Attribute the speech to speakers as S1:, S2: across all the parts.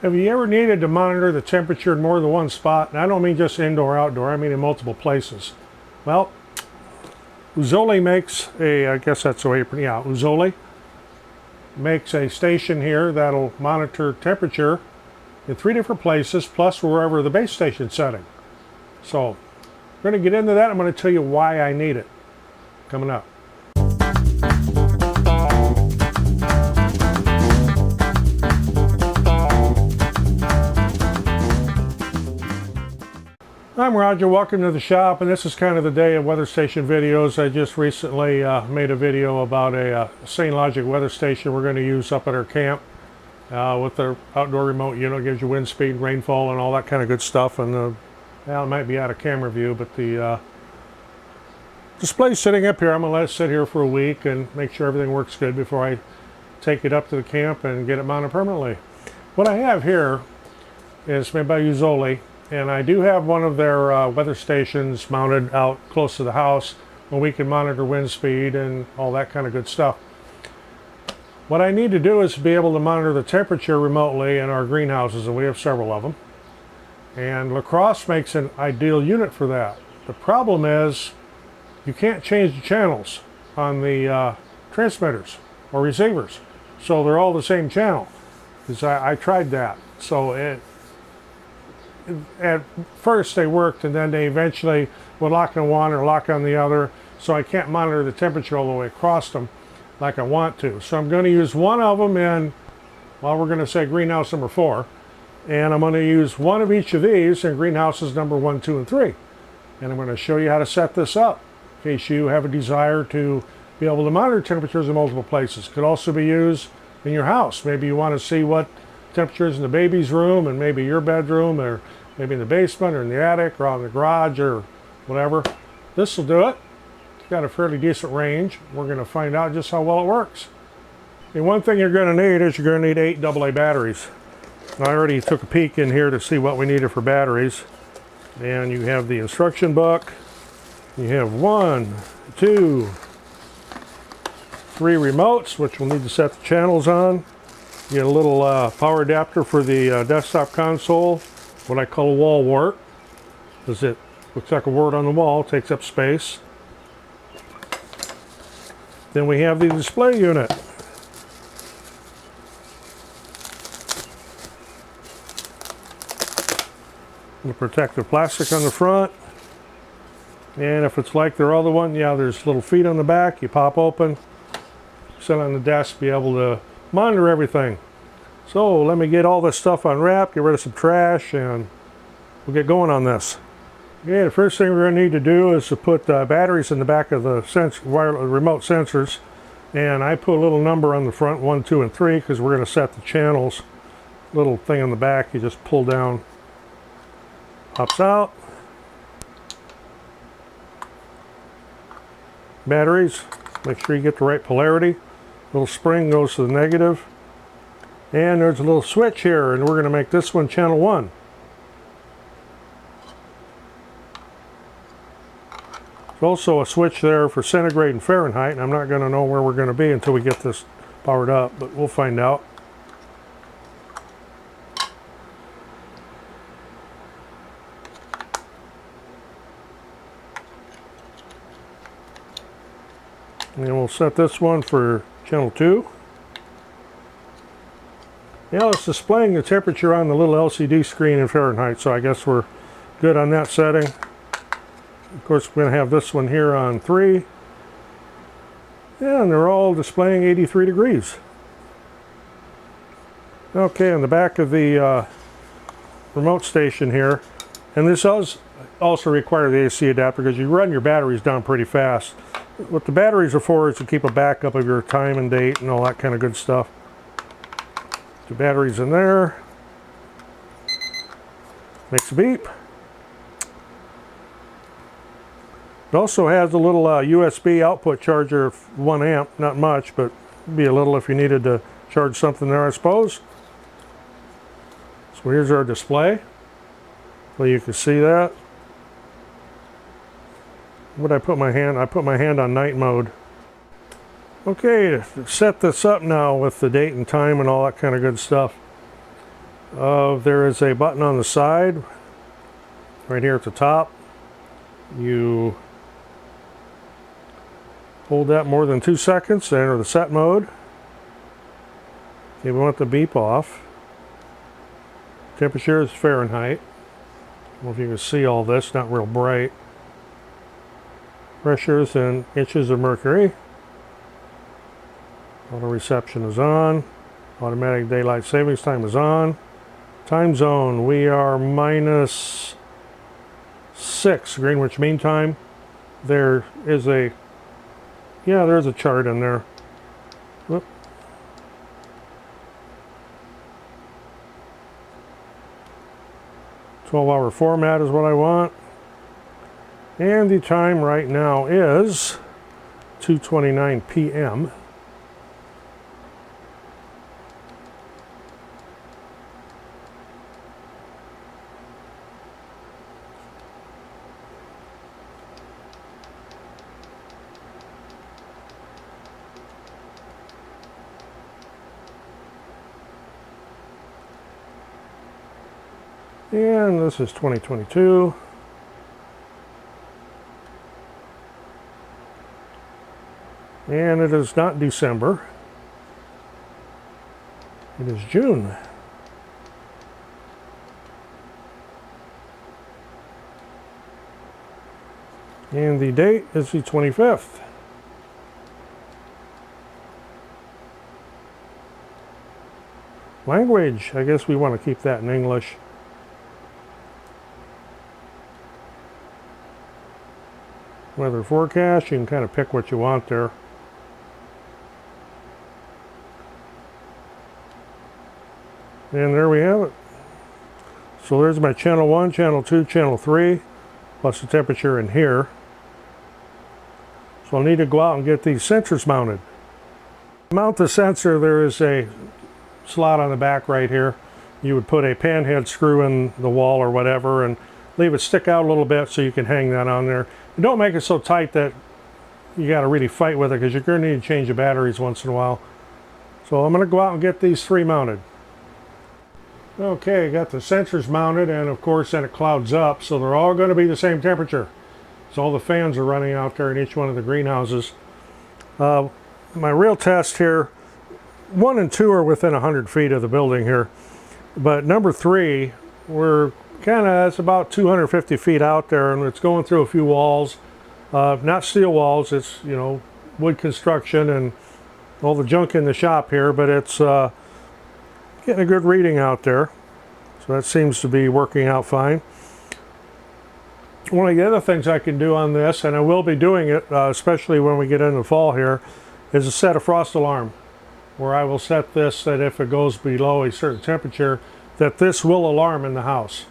S1: Have you ever needed to monitor the temperature in more than one spot? And I don't mean just indoor or outdoor, I mean in multiple places. Well, Uzoli makes a, I guess that's the way you pronounce it, yeah, Uzoli makes a station here that'll monitor temperature in 3 different places, plus wherever the base station's setting. So, we're going to get into that. I'm going to tell you why I need it. Coming up. I'm Roger, welcome to the shop, and this is kind of the day of weather station videos. I just recently made a video about a Sane Logic weather station we're going to use up at our camp with our outdoor remote unit. Gives you wind speed, rainfall, and all that kind of good stuff. And well, it might be out of camera view, but the display's sitting up here. I'm going to let it sit here for a week and make sure everything works good before I take it up to the camp and get it mounted permanently. What I have here is made by Uzoli. And I do have one of their weather stations mounted out close to the house where we can monitor wind speed and all that kind of good stuff. What I need to do is be able to monitor the temperature remotely in our greenhouses, and we have several of them. And Lacrosse makes an ideal unit for that. The problem is you can't change the channels on the transmitters or receivers. So they're all the same channel. Because I tried that. So at first they worked, and then they eventually would lock on one or lock on the other, so I can't monitor the temperature all the way across them like I want to. So I'm going to use one of them in, well, we're going to say greenhouse number 4, and I'm going to use one of each of these in greenhouses number 1, 2, and 3. And I'm going to show you how to set this up in case you have a desire to be able to monitor temperatures in multiple places. Could also be used in your house. Maybe you want to see what temperatures in the baby's room, and maybe your bedroom, or maybe in the basement or in the attic or out in the garage or whatever. This will do it. It's got a fairly decent range. We're going to find out just how well it works. And one thing you're going to need is you're going to need 8 AA batteries. I already took a peek in here to see what we needed for batteries. And you have the instruction book. You have 1, 2, 3 remotes, which we'll need to set the channels on. You get a little power adapter for the desktop console, what I call a wall wart, because it looks like a wart on the wall, takes up space. Then we have the display unit. The protective plastic on the front. And if it's like their other one, yeah, there's little feet on the back. You pop open, sit on the desk, be able to monitor everything. So let me get all this stuff unwrapped, get rid of some trash, and we'll get going on this. Okay, the first thing we're going to need to do is to put batteries in the back of the remote sensors. And I put a little number on the front, 1, 2, and 3, because we're going to set the channels. Little thing on the back, you just pull down, pops out. Batteries, make sure you get the right polarity. Little spring goes to the negative. And there's a little switch here, and we're going to make this one channel 1. There's also a switch there for centigrade and Fahrenheit, and I'm not going to know where we're going to be until we get this powered up, but we'll find out. And we'll set this one for channel 2. Now it's displaying the temperature on the little LCD screen in Fahrenheit, so I guess we're good on that setting. Of course, we're going to have this one here on 3. And they're all displaying 83 degrees. Okay, on the back of the remote station here, and this does also require the AC adapter because you run your batteries down pretty fast. What the batteries are for is to keep a backup of your time and date and all that kind of good stuff. The batteries in there. Makes a beep. It also has a little USB output charger of 1 amp, not much, but be a little if you needed to charge something there, I suppose. So here's our display. Well, you can see that. Where'd I put my hand? I put my hand on night mode. Okay, to set this up now with the date and time and all that kind of good stuff. There is a button on the side, right here at the top. You hold that more than 2 seconds to enter the set mode. Okay, we want the beep off. Temperature is Fahrenheit. I don't know if you can see all this, not real bright. Pressures in inches of mercury. Auto reception is on. Automatic daylight savings time is on. Time zone, we are -6 Greenwich Mean Time. There is a, yeah, there's a chart in there. Whoop. "12-hour format is what I want. And the time right now is 2:29 p.m. And this is 2022. And it is not December. It is June. And the date is the 25th. Language, I guess we want to keep that in English. Weather forecast, you can kind of pick what you want there. And there we have it. So there's my channel 1, channel 2, channel 3, plus the temperature in here. So I'll need to go out and get these sensors mounted. To mount the sensor, there is a slot on the back right here. You would put a panhead screw in the wall or whatever and leave it stick out a little bit so you can hang that on there. And don't make it so tight that you got to really fight with it, because you're going to need to change the batteries once in a while. So I'm going to go out and get these 3 mounted. Okay, got the sensors mounted, and of course then it clouds up, so they're all going to be the same temperature. So all the fans are running out there in each one of the greenhouses. My real test here, 1 and 2 are within 100 feet of the building here, but number 3, we're it's about 250 feet out there, and it's going through a few walls. Not steel walls, it's, you know, wood construction and all the junk in the shop here, but it's getting a good reading out there. So that seems to be working out fine. One of the other things I can do on this, and I will be doing it, especially when we get into the fall here, is to set a frost alarm, where I will set this that if it goes below a certain temperature, that this will alarm in the house.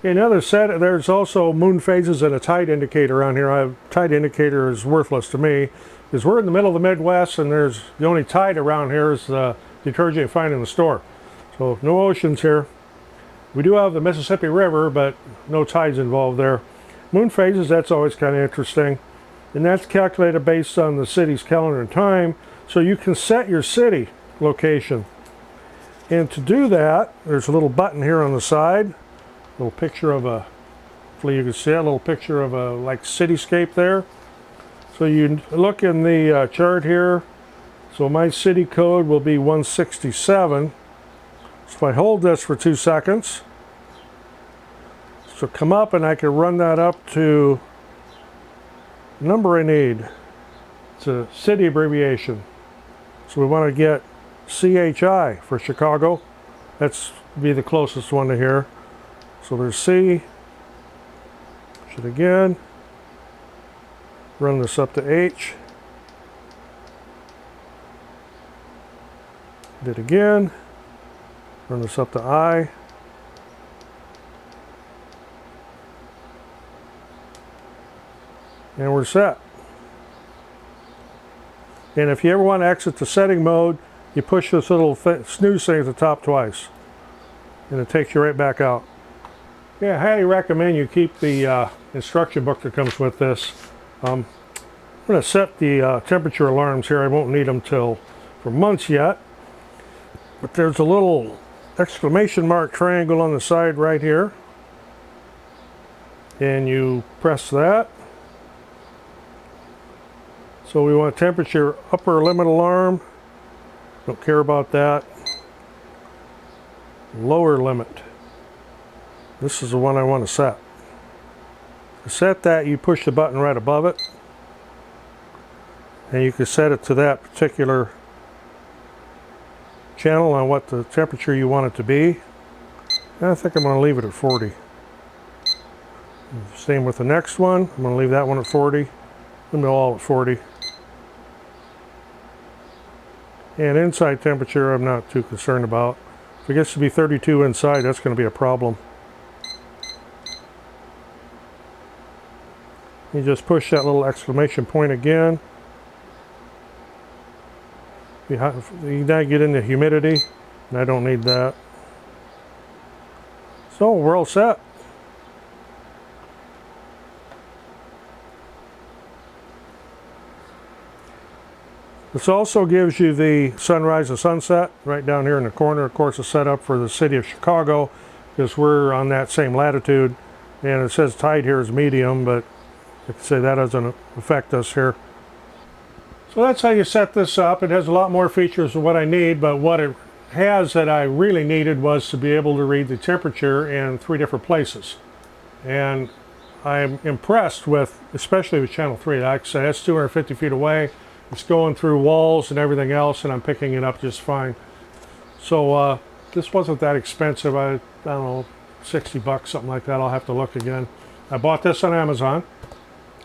S1: Another set, there's also moon phases and a tide indicator on here. Tide indicator is worthless to me, because we're in the middle of the Midwest, and there's the only tide around here is the detergent you find in the store. So no oceans here. We do have the Mississippi River, but no tides involved there. Moon phases, that's always kind of interesting. And that's calculated based on the city's calendar and time, so you can set your city location. And to do that, there's a little button here on the side. Little picture of a, hopefully you can see it, a little picture of a like cityscape there. So you look in the chart here. So my city code will be 167. So if I hold this for 2 seconds, so come up and I can run that up to the number I need. It's a city abbreviation. So we want to get CHI for Chicago. That's be the closest one to here. So there's C. Should again run this up to H. Did again. Run this up to I. And we're set. And if you ever want to exit the setting mode, you push this little snooze thing at the top twice, and it takes you right back out. Yeah, I highly recommend you keep the instruction book that comes with this. I'm going to set the temperature alarms here. I won't need them for months yet. But there's a little exclamation mark triangle on the side right here, and you press that. So we want temperature upper limit alarm, don't care about that. Lower limit, this is the one I want to set. To set that, you push the button right above it, and you can set it to that particular channel on what the temperature you want it to be. And I think I'm going to leave it at 40. Same with the next one. I'm going to leave that one at 40. Leave them all at 40. And inside temperature, I'm not too concerned about. If it gets to be 32 inside, that's going to be a problem. You just push that little exclamation point again. You now get into humidity, and I don't need that. So we're all set. This also gives you the sunrise and sunset right down here in the corner. Of course, it's set up for the city of Chicago because we're on that same latitude. And it says tide here is medium, but like I say, that doesn't affect us here. So that's how you set this up. It has a lot more features than what I need, but what it has that I really needed was to be able to read the temperature in 3 different places. And I'm impressed with, especially with channel 3. Like I said, that's 250 feet away. It's going through walls and everything else, and I'm picking it up just fine. So this wasn't that expensive. I don't know, 60 bucks, something like that. I'll have to look again. I bought this on Amazon,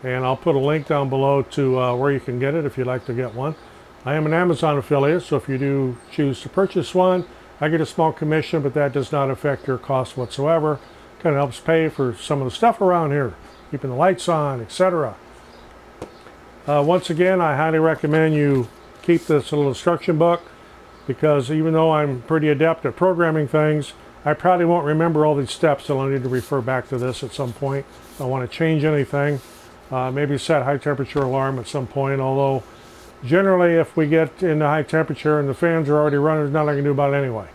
S1: and I'll put a link down below to where you can get it if you'd like to get one. I am an Amazon affiliate, so if you do choose to purchase one, I get a small commission, but that does not affect your cost whatsoever. Kind of helps pay for some of the stuff around here, keeping the lights on, etc. Once again, I highly recommend you keep this little instruction book, because even though I'm pretty adept at programming things, I probably won't remember all these steps, so I'll need to refer back to this at some point. If I want to change anything, maybe set high temperature alarm at some point, although generally if we get into high temperature and the fans are already running, there's nothing I can do about it anyway.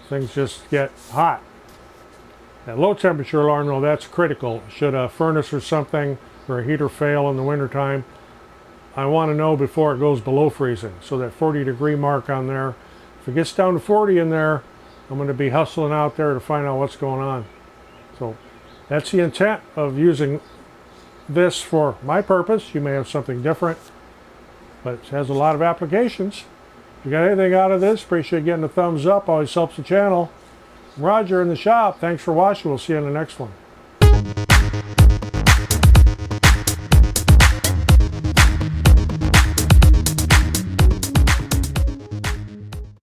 S1: Things just get hot. At low temperature alarm, though, that's critical. Should a furnace or something or a heater fail in the wintertime, I want to know before it goes below freezing. So that 40-degree mark on there, if it gets down to 40 in there, I'm going to be hustling out there to find out what's going on. So that's the intent of using this for my purpose. You may have something different, but it has a lot of applications. If you got anything out of this, appreciate getting a thumbs up. Always helps the channel. I'm Roger in the shop. Thanks for watching. We'll see you in the next one.